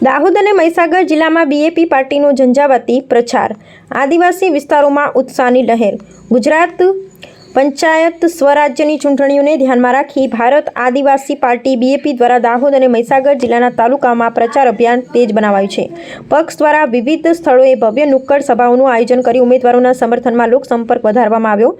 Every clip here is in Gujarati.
દાહોદ અને મહીસાગર જિલ્લામાં બીએપી પાર્ટીનો ઝંઝાવાતી પ્રચાર, આદિવાસી વિસ્તારોમાં ઉત્સાહની લહેર। ગુજરાત પંચાયત સ્વરાજ્યની ચૂંટણીઓને ધ્યાનમાં રાખી ભારત આદિવાસી પાર્ટી બીએપી દ્વારા દાહોદ અને મહીસાગર જિલ્લાના તાલુકામાં પ્રચાર અભિયાન તેજ બનાવાયું છે। પક્ષ દ્વારા વિવિધ સ્થળોએ ભવ્ય નુક્કડ સભાઓનું આયોજન કરી ઉમેદવારોના સમર્થનમાં લોકસંપર્ક વધારવામાં આવ્યો।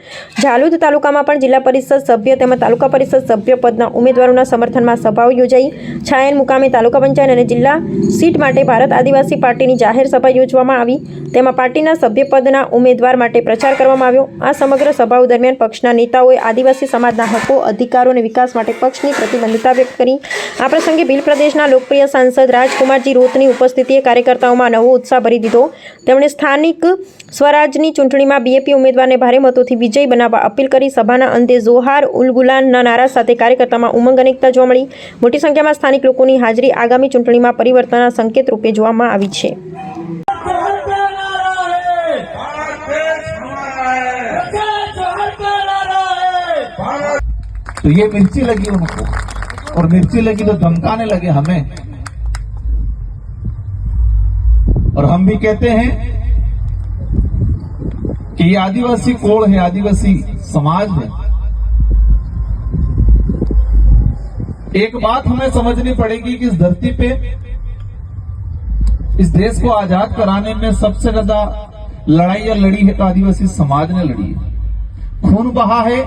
ઝાલોદ તાલુકામાં પણ જિલ્લા પરિષદ સભ્ય તેમજ તાલુકા પરિષદ સભ્ય પદના ઉમેદવારોના સમર્થનમાં સભાઓ યોજાઈ। છાયણ મુકામે તાલુકા પંચાયત અને જિલ્લા સીટ માટે ભારત આદિવાસી પાર્ટીની જાહેર સભા યોજવામાં આવી। તેમાં પાર્ટીના સભ્યપદના ઉમેદવાર માટે પ્રચાર કરવામાં આવ્યો। આ સમગ્ર સભાઓ દરમિયાન પક્ષના નેતાઓએ આદિવાસી સમાજના હકો, અધિકારો અને વિકાસ માટે પક્ષની પ્રતિબદ્ધતા વ્યક્ત કરી। આ પ્રસંગે ભીલ પ્રદેશના લોકપ્રિય સાંસદ રાજકુમારજી રોતની ઉપસ્થિતિએ કાર્યકર્તાઓમાં નવો ઉત્સાહ ભરી દીધો। તેમણે સ્થાનિક સ્વરાજની ચૂંટણીમાં બીએપી ઉમેદવારને ભારે મતોથી વિજયી બનાવવા અપીલ કરી। સભાના અંતે જોહાર ઉલ ગુલાનના નારા સાથે કાર્યકર્તામાં ઉમંગ અને એકતા જોવા મળી। મોટી સંખ્યામાં સ્થાનિક લોકોની હાજરી આગામી ચૂંટણીમાં પરિવર્તનના સંકેત રૂપે જોવામાં આવી છે। तो ये मिर्ची लगी उनको, और मिर्ची लगी तो धमकाने लगे हमें। और हम भी कहते हैं कि ये आदिवासी कोड़ है, आदिवासी समाज है। एक बात हमें समझनी पड़ेगी कि इस धरती पे, इस देश को आजाद कराने में सबसे ज्यादा लड़ाइयां लड़ी है तो आदिवासी समाज ने लड़ी है। खून बहा है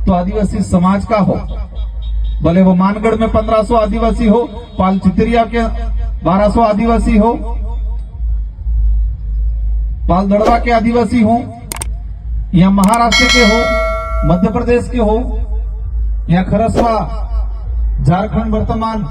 तो आदिवासी समाज का हो, भले वो मानगढ़ में 1500 आदिवासी हो, पाल चितरिया के 1200 आदिवासी हो, पाल दड़वा के आदिवासी हो, या महाराष्ट्र के हो, मध्य प्रदेश के हो, या खरसवा झारखंड वर्तमान